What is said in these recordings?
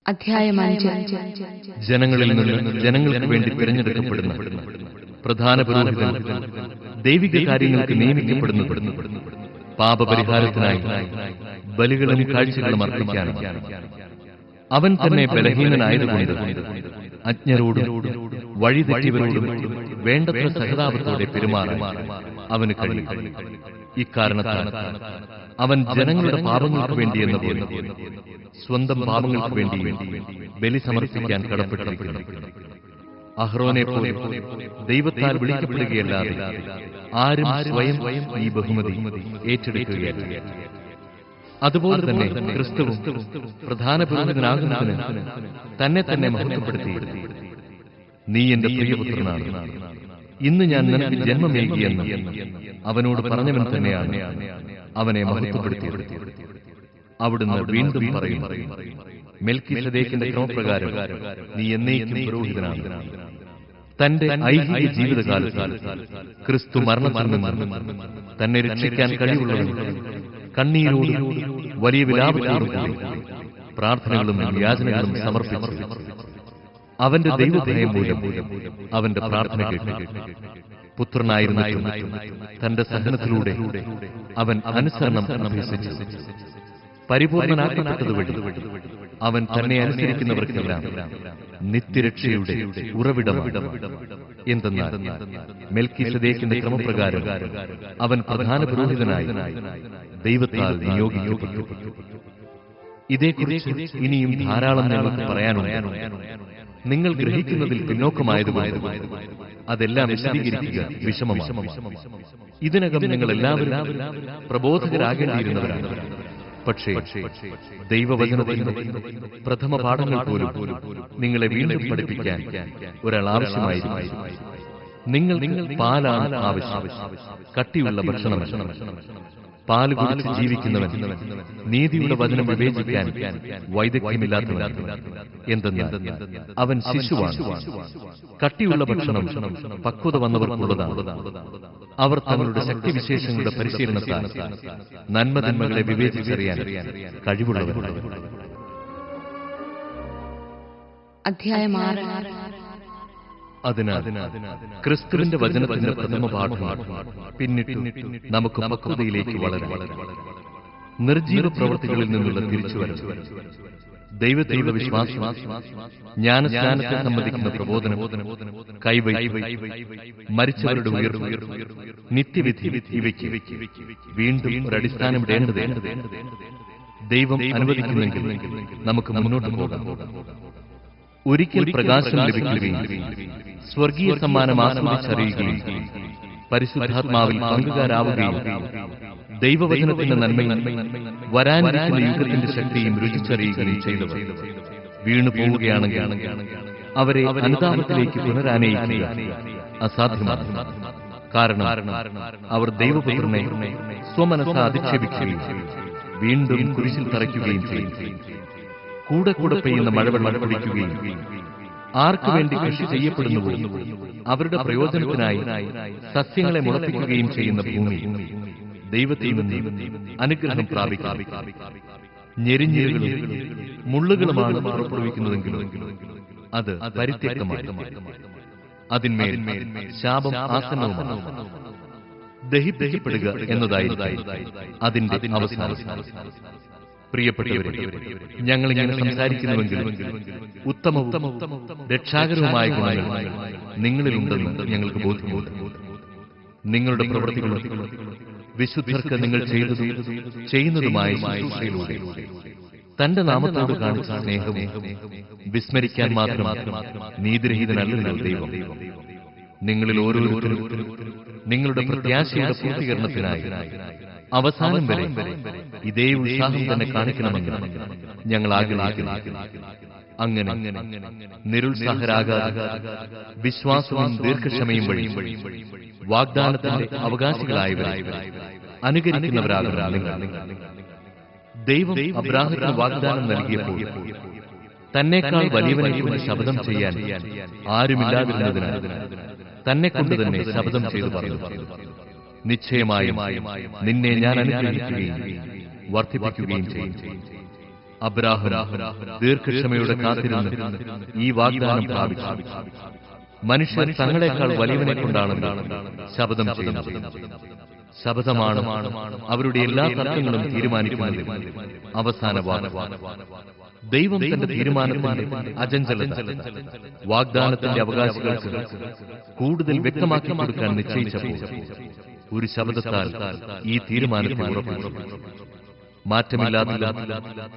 അധ്യായം 5. ജനങ്ങളിൽ നിന്ന് ജനങ്ങൾക്ക് വേണ്ടി തിരഞ്ഞെടുക്കപ്പെടുന്ന പ്രധാന പുരോഹിതൻ ദൈവിക കാര്യങ്ങൾക്ക് നിയമിക്കപ്പെടുന്നു. പാപപരിഹാരത്തിനായി ബലികളും കാഴ്ചകളും അർപ്പിക്കാൻ അവൻ തന്നെ ബലഹീനനായതുകൊണ്ട് അജ്ഞരോടും വഴിതെറ്റിയവരോടും വേണ്ടത്ര സഹതാപത്തോടെ പെരുമാറാൻ അവന് കഴിയും. ഇക്കാരണത്താൽ അവൻ ജനങ്ങളുടെ പാപങ്ങൾക്ക് വേണ്ടി എന്ന പോലെ സ്വന്തം പാപങ്ങൾക്ക് വേണ്ടി ബലി സമർപ്പിക്കാൻ കടപ്പെട്ടിരിക്കുന്നു. അഹ്റോനെ പോലെ ദൈവത്താൽ വിളിക്കപ്പെടുകയല്ലാതെ ആരും സ്വയം ഈ ബഹുമതി ഏറ്റെടുക്കുകയല്ല. അതുപോലെ തന്നെ ക്രിസ്തുവും പ്രധാന പുരോഹിതനാകുന്നതിന് തന്നെ തന്നെ മഹത്വപ്പെടുത്തി, നീ എന്റെ പ്രിയപുത്രനാണ്, ഇന്ന് ഞാൻ നിനക്ക് ജന്മമേകിയെന്ന് അവനോട് പറഞ്ഞവൻ തന്നെയാണ് അവനെ മഹത്വപ്പെടുത്തിയത്. അവിടുന്ന് വീണ്ടും പറയും, മെൽക്കിസദേക്കിന്റെ ക്രമപ്രകാരം നീ എന്നേക്കും പുരോഹിതനാണ്. തന്റെ ഐഹിക ജീവിതകാലത്ത് ക്രിസ്തു മരണത്തിൽ നിന്ന് തന്നെ രക്ഷിക്കാൻ കഴിവുള്ളവൻ കണ്ണീരോടും വലിയ വിലാപത്തോടും കൂടി പ്രാർത്ഥനകളും യാചനകളും സമർപ്പിച്ചു. അവന്റെ ദൈവഭയം മൂലം അവന്റെ പ്രാർത്ഥന കേട്ടു. പുത്രനായിരുന്നിട്ടും തന്റെ സഹനത്തിലൂടെ അവൻ അനുസരണം അഭ്യസിച്ചു. പരിപൂർണനാക്കപ്പെട്ടതുവഴി അവൻ തന്നെ അനുസരിക്കുന്നവർക്കെല്ലാം നിത്യരക്ഷയുടെ ഉറവിടമാണ്. എന്തെന്നാൽ മെൽക്കിസദേക്കിന്റെ ക്രമപ്രകാരം അവൻ പ്രധാന പുരോഹിതനായി ദൈവത്താൽ നിയോഗിക്കപ്പെട്ടു. ഇതേക്കുറിച്ച് ഇനിയും ധാരാളം ഞങ്ങൾക്ക് പറയാനുണ്ട്. നിങ്ങൾ ഗ്രഹിക്കുന്നതിൽ പിന്നോക്കമായതുകൊണ്ട് അതെല്ലാം വിശദീകരിക്കുക വിഷമമാണ്. ഇതിനകം നിങ്ങൾ എല്ലാവരും പ്രബോധകരാകേണ്ടിയിരുന്നവരാണ്. പക്ഷേ ദൈവവചനത്തിന്റെ പ്രഥമ പാഠങ്ങൾ പോലും നിങ്ങളെ വീണ്ടും പഠിപ്പിക്കാൻ ഒരാൾ ആവശ്യമായിരുന്നു. നിങ്ങൾ പാലാണ് ആവശ്യം, കട്ടിയുള്ള ഭക്ഷണം. പാല് കുടിച്ച് ജീവിക്കുന്നവൻ നീതിയുടെ വചനം വിവേചിക്കാൻ വൈദഗ്ധ്യമില്ലാത്തവൻ. എന്തെന്നാൽ അവൻ ശിശുവാണ്. കട്ടിയുള്ള ഭക്ഷണം പക്വത വന്നവർക്കുള്ളതാണ്. അവർ തങ്ങളുടെ ശക്തിവിശേഷങ്ങളുടെ പരിശീലനത്താൽ നന്മതിന്മകളെ വിവേചിച്ചറിയാൻ കഴിവുള്ളവരാണ്. അധ്യായം 6. അതിനാൽ ക്രിസ്തുവിന്റെ വചനത്തിന്റെ പ്രഥമ പാഠം പിന്നിട്ട് നമുക്ക് പക്വതയിലേക്ക് വളരാം. നിർജീവ പ്രവൃത്തികളിൽ നിന്നുള്ള തിരിച്ചുവരവ്, ദൈവത്തിലുള്ള വിശ്വാസം, ജ്ഞാനസ്നാനത്തെ സംബന്ധിക്കുന്ന പ്രബോധനം, കൈവയ്പ്, മരിച്ചവരുടെ ഉയർവ്, നിത്യവിധി, ഇവയ്ക്ക് വീണ്ടും ഒരടിസ്ഥാനമിടേണ്ടതുണ്ട്. ദൈവം അനുവദിക്കുന്നെങ്കിൽ നമുക്ക് മുന്നോട്ട് പോകാം. ഒരിക്കൽ പ്രകാശം ലഭിക്കുകയും സ്വർഗീയ സമ്മാനം ആസ്വദിച്ചറിയുകയും പരിശുദ്ധാത്മാവിൽ പങ്കുകാരാവുകയും ദൈവവചനത്തിന്റെ നന്മയും വരാനിരിക്കുന്ന യുഗത്തിന്റെ ശക്തിയും രുചിച്ചറിയുകയും ചെയ്തവർ വീണു പോവുകയാണെങ്കിൽ അവരെ അനുതാപത്തിലേക്ക് പുനരാനയിക്കുക അസാധ്യമാണ്. കാരണം അവർ ദൈവപുത്രനെ സ്വമനസ്സ അധിക്ഷേപിക്കുകയും വീണ്ടും കുരിശിൽ തറയ്ക്കുകയും ചെയ്യും. കൂടെ കൂടെ പെയ്യുന്ന മഴവെള്ളം കുടിക്കുകയും ആർക്കു വേണ്ടി കൃഷി ചെയ്യപ്പെടുന്നുവോ അവരുടെ പ്രയോജനത്തിനായി സസ്യങ്ങളെ മുളപ്പിക്കുകയും ചെയ്യുന്ന ഭൂമി ദൈവത്തിൽ നിന്ന് അനുഗ്രഹം പ്രാപിക്കും. ഞെരിഞ്ഞിലുകളും മുള്ളുകളുമാണ് പുറപ്പെടുവിക്കുന്നതെങ്കിലും അത് പരിത്യക്തമായി. അതിന്മേൽ ശാപം ആസന്നവുമാണ്. ദഹിപ്പിക്കപ്പെടുക എന്നതായിരിക്കും അതിന്റെ അവസാനം. പ്രിയപ്പെട്ടവരെ, ഞങ്ങളിങ്ങനെ സംസാരിക്കുന്നുവെങ്കിൽ ഉത്തമവും രക്ഷാകരവുമായ ഗുണങ്ങൾ നിങ്ങളിലുണ്ടെന്ന് ഞങ്ങൾക്ക് ബോധ്യമുണ്ട്. നിങ്ങളുടെ പ്രവൃത്തികളും വിശുദ്ധർക്ക് നിങ്ങൾ ചെയ്തതും ചെയ്യുന്നതുമായ ശുശ്രൂഷയിലൂടെ തന്റെ നാമത്തോട് കാണിച്ച സ്നേഹവും വിസ്മരിക്കാൻ മാത്രം നീതിരഹിതനല്ല ദൈവം. നിങ്ങളിൽ ഓരോരുത്തരും നിങ്ങളുടെ പ്രത്യാശയുടെ പൂർത്തീകരണത്തിനായി അവസാനം വരെ ഇതേ ഉത്സാഹം തന്നെ കാണിക്കണമെന്ന് ഞങ്ങൾ ആഗ്രഹിക്കുന്നു. അങ്ങനെ നിരുത്സാഹരാകാതെ വിശ്വാസവും ദീർഘക്ഷമയും വഴി വാഗ്ദാനത്തിന്റെ അവകാശികളായവരെ അനുകരിക്കുന്നവരാകുന്ന നിങ്ങൾ. ദൈവം അബ്രാഹത്തിന് വാഗ്ദാനം നൽകിയപ്പോൾ തന്നെക്കാൾ വലിയവനെക്കൊണ്ട് ശപഥം ചെയ്യാൻ ആരുമില്ലാതിരുന്നതിനാൽ തന്നെ കൊണ്ട് തന്നെ ശപഥം ചെയ്തു പറഞ്ഞു, നിശ്ചയമായും നിന്നെ ഞാൻ അനുഗ്രഹിക്കുകയും വർദ്ധിപ്പിക്കുകയും ചെയ്യും. അബ്രാഹാം ദീർഘക്ഷമയോടെ കാത്തിരുന്ന് ഈ വാഗ്ദാനം പ്രാപിച്ചു. മനുഷ്യർ തങ്ങളെക്കാൾ വലിയവനെ കൊണ്ടാണല്ലോ ശപഥം ചെയ്യുന്നത്. ശപഥമാണ് അവരുടെ എല്ലാ തർക്കങ്ങളും തീരുമാനിക്കുന്നത്. അവസാന വാക്ക്. ദൈവം തന്റെ തീരുമാനത്തിന്റെ അചഞ്ചലത വാഗ്ദാനത്തിന്റെ അവകാശികൾക്ക് കൂടുതൽ വ്യക്തമാക്കി കൊടുക്കാൻ നിശ്ചയിച്ചപ്പോൾ ഒരു ശപഥത്താൽ ഈ തീരുമാനത്തെ ഉറപ്പിച്ചു. മാറ്റമില്ലാത്തതും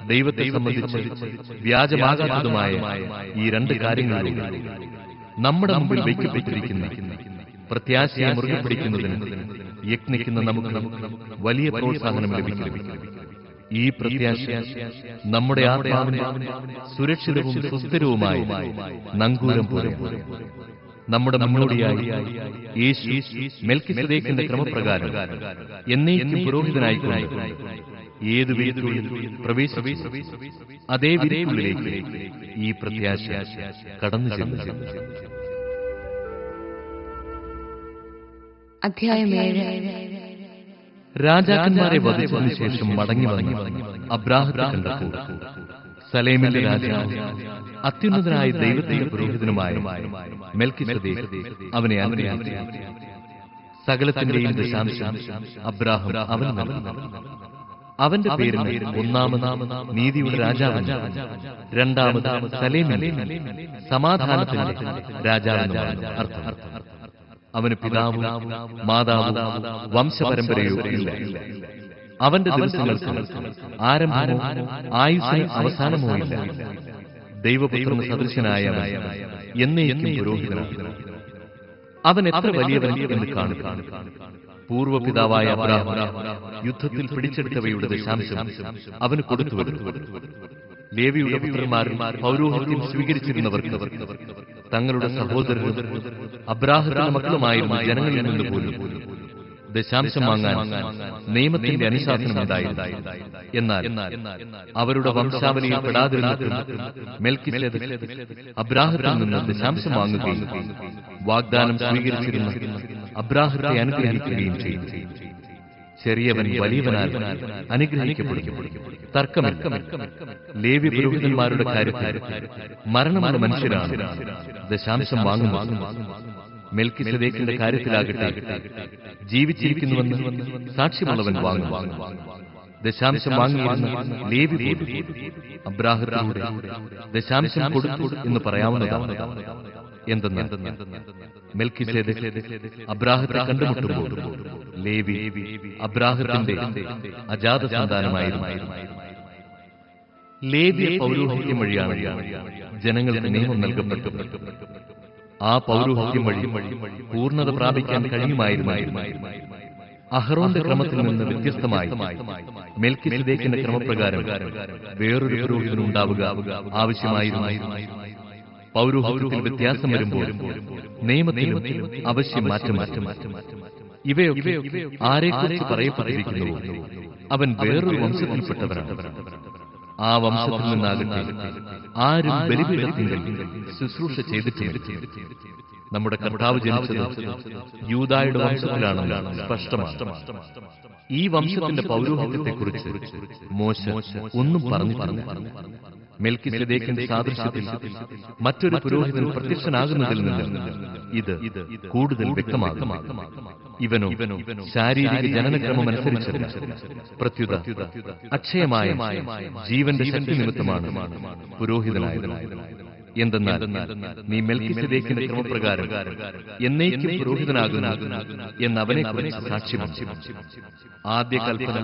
ദൈവത്തെ സംബന്ധിച്ച് വ്യാജമാകാത്തതുമായ ഈ രണ്ട് കാര്യങ്ങളിലൂടെ നമ്മുടെ മുമ്പിൽ വയ്ക്കപ്പെട്ടിരിക്കുന്ന പ്രത്യാശയെ മുറുകെ പിടിക്കുന്നതിന് യത്നിക്കുന്ന നമുക്ക് വലിയ പ്രോത്സാഹനം ലഭിക്കും. ഈ പ്രത്യാശ നമ്മുടെ ആത്മാവിനെ സുരക്ഷിതവും സുസ്ഥിരവുമായ നങ്കൂരം പോലെ നമ്മുടെ മുന്നോടിയായി യേശു മെൽക്കിസദേക്കിന്റെ ക്രമപ്രകാരം എന്നേക്കും പുരോഹിതനായിക്കൊണ്ട് ഏത് വീട്ടിൽ പ്രവേശിച്ചു അതേ വീട്ടിലേക്ക് ഈ പ്രത്യാശ കടന്നു ചെല്ലുന്നു. അധ്യായം 7. രാജാക്കന്മാരെ വധിച്ചതിനു ശേഷം മടങ്ങി വന്നു അബ്രാഹത്തെ കണ്ടപ്പോൾ സലേമിലെ രാജാവ് അത്യുന്നതനായ ദൈവത്തിന്റെ പുരോഹിതനുമായ മെൽക്കിസദേക്ക് അവനെ അനുഗ്രഹിച്ചു. സകലത്തിന്റെയും ദശാംശം അബ്രാഹാം അവന് നൽകി. അവന്റെ പേരിന് ഒന്നാമത് നീതിയുടെ രാജാവെന്ന്, രണ്ടാമത് സലേമിന്റെ സമാധാനത്തിന്റെ രാജാവെന്നുമാണ് അർത്ഥം. അവന് പിതാവും മാതാവും വംശപരമ്പരയോ ഇല്ല. അവന്റെ ദിവസങ്ങൾക്ക് ആരംഭമോ ആയുസ്സിന് അവസാനമോ ഇല്ല. ദൈവപുത്രന് സദൃശനായ എന്നേക്കും പുരോഹിതനാണ്. അവൻ എത്ര വലിയവൻ എന്ന് കാണുക. പൂർവ്വപിതാവായ അബ്രാഹാം യുദ്ധത്തിൽ പിടിച്ചെടുത്തവയുടെ ദശാംശം അവന് കൊടുത്തുവരുന്നു. ലേവിയുടെ പുത്രന്മാരും പൗരോഹിത്യം സ്വീകരിച്ചിരുന്നവർക്ക് തങ്ങളുടെ സഹോദരരും അബ്രാഹത്തിന്റെ മക്കളുമായിരുന്ന ജനങ്ങളിൽ നിന്ന് പോലും ദശാംശം വാങ്ങാൻ നിയമത്തിന്റെ അനുശാസനമുണ്ടായിരുന്നു. എന്നാൽ അവരുടെ വംശാവലിയിൽ പെടാതിരുന്നിട്ടും മെൽക്കിസേദെക്ക് അബ്രാഹത്തിൽ നിന്ന് ദശാംശം വാങ്ങുകയും വാഗ്ദാനം സ്വീകരിച്ചിരുന്ന അബ്രാഹത്തെ അനുഗ്രഹിക്കുകയും ചെയ്തു. ചെറിയവൻ വലിയവനാൽ അനുഗ്രഹിക്കപ്പെടും. തർക്കമില്ല. ലേവ്യ പുരോഹിതന്മാരുടെ കാര്യത്തിൽ മരണമുള്ള മനുഷ്യരാണ് ദശാംശം വാങ്ങുന്നത്. മെൽക്കിസദേക്കിന്റെ കാര്യത്തിലാകട്ടെ ജീവിച്ചിരിക്കുന്നുവെന്ന് സാക്ഷ്യമുള്ളവൻ വാങ്ങും. ദശാംശം വാങ്ങിയിരുന്ന ലേവി പോലും അബ്രാഹത്തിലൂടെ ദശാംശം കൊടുത്തു എന്ന് പറയാവുന്നതാണ്. എന്തെന്ന് മെൽക്കിസേദെക്ക് അബ്രാഹത്തെ കണ്ടുമുട്ടുമ്പോൾ ലേവി അബ്രാഹത്തിന്റെ അജാത സന്താനമായിരുന്നു. ലേവ്യ പൗരോഹിത്യം വഴിയാണ് ജനങ്ങൾക്ക് നിയമം നൽകപ്പെട്ടു. ആ പൗരോഹിത്യം വഴി പൂർണ്ണത പ്രാപിക്കാൻ കഴിയുമായിരുന്നു. അഹറോന്റെ ക്രമത്തിൽ നിന്ന് വ്യത്യസ്തമായി മെൽക്കിസദേക്കിന്റെ ക്രമപ്രകാരം വേറൊരു പുരോഹിതനുണ്ടാവുക ആവശ്യമായിരുന്നു. പൗരോഹിത്യത്തിൽ വ്യത്യാസം വരുമ്പോൾ നിയമത്തിലും അവശ്യം മാറ്റം. ഇവയൊക്കെ ആരെക്കുറിച്ച് പറയപ്പെട്ടിരിക്കുന്നുവോ അവൻ വേറൊരു വംശത്തിൽപ്പെട്ടവനാണ്. ആ വംശത്തിൽ നിന്നാകട്ടെ ആരും ബലിപീഠത്തിങ്കിൽ ശുശ്രൂഷ ചെയ്തിട്ടില്ല. നമ്മുടെ കർത്താവ് ജനിച്ചത് യൂദായുടെ വംശത്തിലാണെന്ന് സ്പഷ്ടമാണ്. ഈ വംശത്തിന്റെ പൗരോഹിത്യത്തെക്കുറിച്ച് മോശെ ഒന്നും പറഞ്ഞിട്ടില്ല. മെൽക്കിസദേക്കിന്റെ സാദൃശ്യത്തിൽ മറ്റൊരു പുരോഹിതൻ പ്രത്യക്ഷനാകുന്നതിൽ നിന്ന് ഇത് കൂടുതൽ വ്യക്തമാകും. ഇവനോ ശാരീരിക ജനനക്രമമനുസരിച്ചല്ല, പ്രത്യുത അക്ഷയമായ ജീവന്റെ ശക്തി നിമിത്തമാണ് പുരോഹിതനായത്. എന്തെന്നാൽ നീ മെൽക്കിസദേക്കിന്റെ ക്രമപ്രകാരം എന്നേക്കും പുരോഹിതനാകുന്നു എന്നവനെ കുറിച്ച് സാക്ഷ്യമുണ്ട്. ആദ്യ കൽപ്പന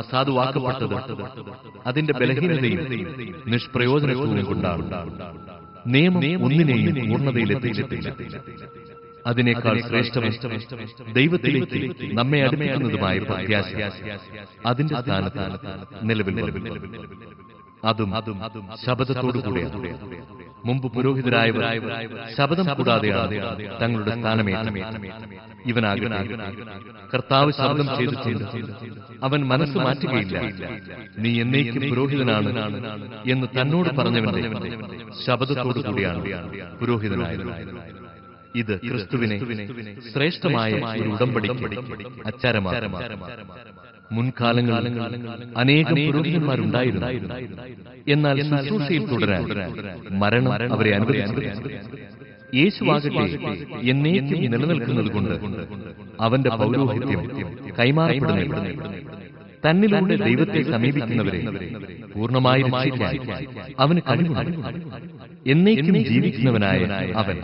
അസാധുവാക്കപ്പെട്ടത് അതിന്റെ ബലഹീനതയും നിഷ്പ്രയോജനത്വവും കൊണ്ടാണ്. നിയമം ഒന്നിനെയും പൂർണ്ണതയിലെത്തിച്ചിട്ടില്ല. അതിനേക്കാൾ ശ്രേഷ്ഠവും ദൈവത്തിലേക്ക് നമ്മെ അടുപ്പിക്കുന്നതുമായ പ്രത്യാശ അതിന്റെ സ്ഥാനത്ത് നിലവിൽ അതും ശപഥത്തോടുകൂടിയാണ്. മുമ്പ് പുരോഹിതരായവർ ശപഥം കൂടാതെയാണ് തങ്ങളുടെ സ്ഥാനമേറ്റ. ഇവനാകട്ടെ കർത്താവ് ശപഥം ചെയ്തിട്ടുണ്ട്. അവൻ മനസ്സ് മാറ്റുകയില്ല. നീ എന്നേക്കും പുരോഹിതനാണ് എന്ന് തന്നോട് പറഞ്ഞവന്റെ ശപഥത്തോടുകൂടിയാണ് പുരോഹിതനായത്. ഇത് ക്രിസ്തുവിനെ ശ്രേഷ്ഠമായ ഒരു ഉടമ്പടിക്ക് അച്ചാരമാണ്. മുൻകാലങ്ങളിൽ അനേകം പുരോഹിതന്മാരുണ്ടായിരുന്നു. എന്നാൽ ശുശ്രൂഷയിൽ തുടരാൻ മരണം അവരെ അനുവദിച്ചില്ല. യേശുവാകട്ടെ എന്നേക്കും നിലനിൽക്കുന്നതുകൊണ്ട് അവന്റെ പൗരോഹിത്യം കൈമാറപ്പെടുന്നില്ല. തന്നിലൂടെ ദൈവത്തെ സമീപിക്കുന്നവരെ പൂർണ്ണമായി രക്ഷിക്കാൻ അവന് കഴിവുണ്ട്. എന്നേക്കും ജീവിക്കുന്നവനായ അവൻ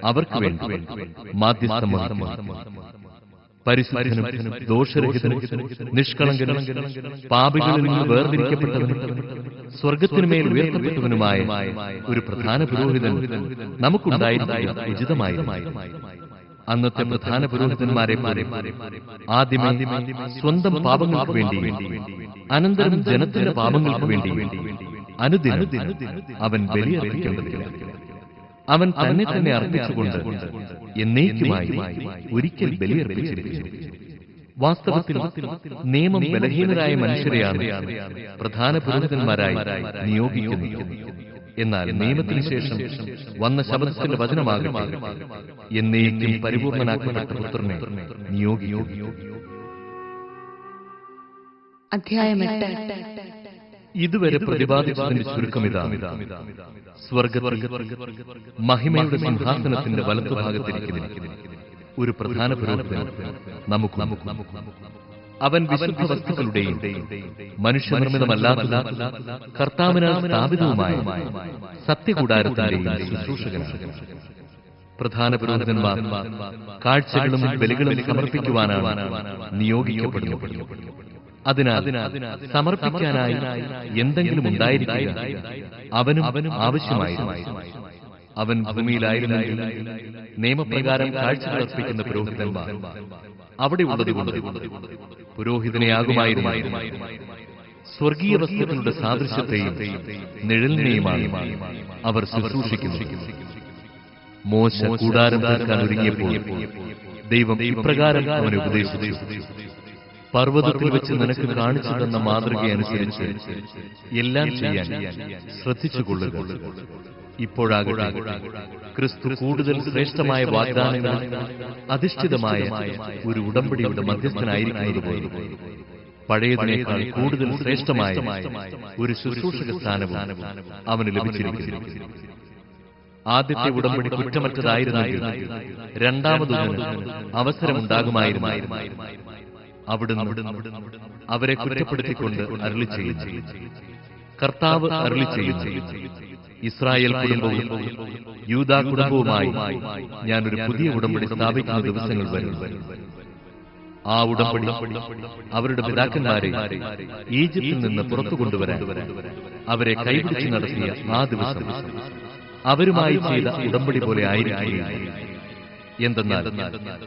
അവർക്ക് വേണ്ടി മാധ്യസ്ഥം വഹിക്കുന്നു. പരിശുദ്ധനും ദോഷരഹിതനും നിഷ്കളങ്കനും പാപികളിൽ നിന്ന് വേർതിരിക്കപ്പെട്ടവനും സ്വർഗത്തിനുമേൽ ഉയർത്തപ്പെട്ടവനുമായ ഒരു പ്രധാന പുരോഹിതൻ നമുക്കുണ്ടായിരിക്കുക ഉചിതമായിരുന്നു. അന്നത്തെ പ്രധാന പുരോഹിതന്മാരെ പോലെ ആദ്യമേ സ്വന്തം പാപങ്ങൾക്ക് വേണ്ടി, അനന്തരം ജനത്തിന്റെ പാപങ്ങൾക്ക് വേണ്ടി അനുദിനം അവൻ ബലിയർപ്പിക്കേണ്ടതില്ല. അവൻ തന്നെ തന്നെ അർപ്പിച്ചുകൊണ്ട് എന്നേക്കുമായി ഒരിക്കൽ ബലിയർപ്പിച്ചിരിക്കുന്നു. വാസ്തവത്തിൽ നിയമം ബലഹീനരായ മനുഷ്യരെയാണ് പ്രധാന പുരോഹിതന്മാരായി നിയോഗിക്കുന്നത്. എന്നാൽ നിയമത്തിന് ശേഷം വന്ന ശബ്ദത്തിന്റെ വചനമാകട്ടെ എന്നേക്കും പരിപൂർണനാക്കപ്പെട്ട പുത്രനെ നിയോഗിക്കുന്നു. അധ്യായം 8. ഇതുവരെ പ്രതിപാദിച്ചതിന്റെ ചുരുക്കമിതാണ്. സ്വർഗത്തിൽ മഹിമയുടെ സിംഹാസനത്തിന്റെ വലത്തുഭാഗത്തിരിക്കുന്ന ഒരു പ്രധാന പുരോഹിതൻ നമുക്ക് അവൻ വിശുദ്ധ വസ്തുക്കളുടെയും മനുഷ്യനിർമ്മിതമല്ലാത്ത കർത്താവിനാൽ സ്ഥാപിതവുമായ സത്യകൂടാരത്തിന്റെയും ശുശ്രൂഷകനാണ്. പ്രധാന പുരോഹിതന്മാർ കാഴ്ചകളും ബലികളും സമർപ്പിക്കുവാനാണ് നിയോഗിക്കപ്പെടുന്നത്. അതിനാൽ സമർപ്പിക്കാനായി എന്തെങ്കിലും ഉണ്ടായിരിക്കുക അവനും ആവശ്യമായിരുന്നു. അവൻ ഭൂമിയിലായിരുന്നെങ്കിൽ നിയമപ്രകാരം കാഴ്ചകൾ അർപ്പിക്കുന്ന പുരോഹിതന്മാർ അവിടെ ഉള്ളതുകൊണ്ട് പുരോഹിതനെയാകുമായിരുന്നു. സ്വർഗീയ വസ്തുക്കളുടെ സാദൃശ്യത്തെയും നിഴലിനെയുമാണ് അവർ ശുശ്രൂഷിക്കുന്നു. മോശ കൂടാരം തീർക്കാൻ ഒരുങ്ങിയപ്പോൾ ദൈവം ഇപ്രകാരം അവനെ ഉപദേശിച്ചു: പർവ്വതത്തിൽ വെച്ച് നിനക്ക് കാണിച്ചു തന്ന മാതൃകയനുസരിച്ച് എല്ലാം ചെയ്യാൻ ശ്രദ്ധിച്ചുകൊള്ളുക. ഇപ്പോഴാകട്ടെ ക്രിസ്തു കൂടുതൽ ശ്രേഷ്ഠമായ വാഗ്ദാനങ്ങൾ അധിഷ്ഠിതമായ ഒരു ഉടമ്പടിയുടെ മധ്യസ്ഥനായിരിക്കുന്നതുപോലെ പഴയതിനേക്കാൾ കൂടുതൽ ശ്രേഷ്ഠമായ ഒരു ശുശ്രൂഷക സ്ഥാനവും അവന് ലഭിച്ചിരിക്കുന്നു. ആദ്യത്തെ ഉടമ്പടി കുറ്റമറ്റതായിരുന്നെങ്കിൽ രണ്ടാമതൊന്നിന് അവസരമുണ്ടാകുമായിരുന്നു. അവിടുന്ന് അവരെ കുറ്റപ്പെടുത്തിക്കൊണ്ട് അരുളിച്ചെയ്യുന്നു. കർത്താവ് അരുളിച്ചെയ്യുന്നു: ഇസ്രായേൽ കുടുംബവും യൂദാ കുടുംബവുമായി ഞാനൊരു പുതിയ ഉടമ്പടി സ്ഥാപിക്കുന്ന ദിവസങ്ങൾ വരും. ആ ഉടമ്പടി അവരുടെ പിതാക്കന്മാരെ ഈജിപ്തിൽ നിന്ന് പുറത്തു കൊണ്ടുവരാൻ അവരെ കൈപിടിച്ച് നടത്തിയ ആ ദിവസം അവരുമായി ചെയ്ത ഉടമ്പടി പോലെ ആയിരിക്കുകയില്ല. എന്തെന്നാൽ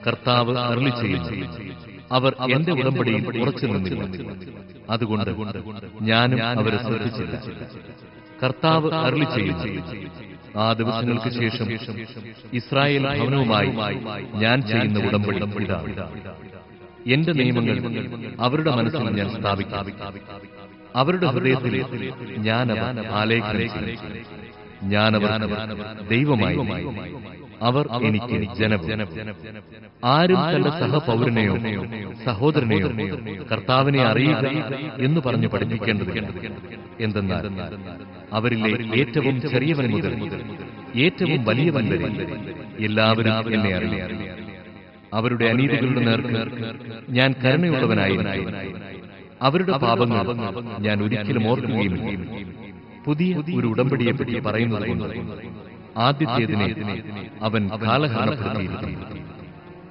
കർത്താവ് അരുളിച്ചെയ്യുന്നു: അവർ എന്റെ ഉടമ്പടിയിൽ ഉറച്ചു നിന്നില്ല, അതുകൊണ്ട് ഞാനും അവരെ ശ്രദ്ധിച്ചില്ല. കർത്താവ് അരുളിച്ചെയ്യുന്നു: ആ ദിവസങ്ങൾക്ക് ശേഷം ഇസ്രായേൽ ഭവനവുമായി ഞാൻ ചെയ്യുന്ന ഉടമ്പടി ഇതാണ്. എന്റെ നിയമങ്ങൾ അവരുടെ മനസ്സിൽ ഞാൻ സ്ഥാപിക്കാം. അവരുടെ ഹൃദയത്തിൽ ഞാനവ ആലേഖനം ചെയ്യും. ഞാനവർ ദൈവമായി, അവർ എനിക്ക് ജനം. ആരും തന്റെ സഹപൗരനെയോ സഹോദരനെയോ കർത്താവിനെ അറിയുക എന്ന് പറഞ്ഞു പഠിപ്പിക്കേണ്ടതില്ല. എന്തെന്നാൽ അവരിലെ ഏറ്റവും ചെറിയവൻ മുതൽ ഏറ്റവും വലിയവൻ വരെ എല്ലാവരും എന്നെ അറിയാം. അവരുടെ അനീതികളുടെ നേർക്ക് ഞാൻ കരുണയുള്ളവനായിരിക്കും. അവരുടെ പാപങ്ങൾ ഞാൻ ഒരിക്കലും ഓർക്കുകയുമില്ല. പുതിയ ഒരു ഉടമ്പടിയെപ്പറ്റി പറയുന്നതുകൊണ്ട് ആദ്യത്തേതിനെ അവൻ കാലഹരണപ്പെടുത്തിയിരിക്കുന്നു.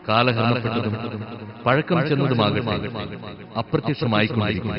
കാലഹരണപ്പെട്ടതും പഴക്കം ചെന്നതുമാകട്ടെ അപ്രത്യക്ഷമായിക്കൊണ്ടിരിക്കുന്നു.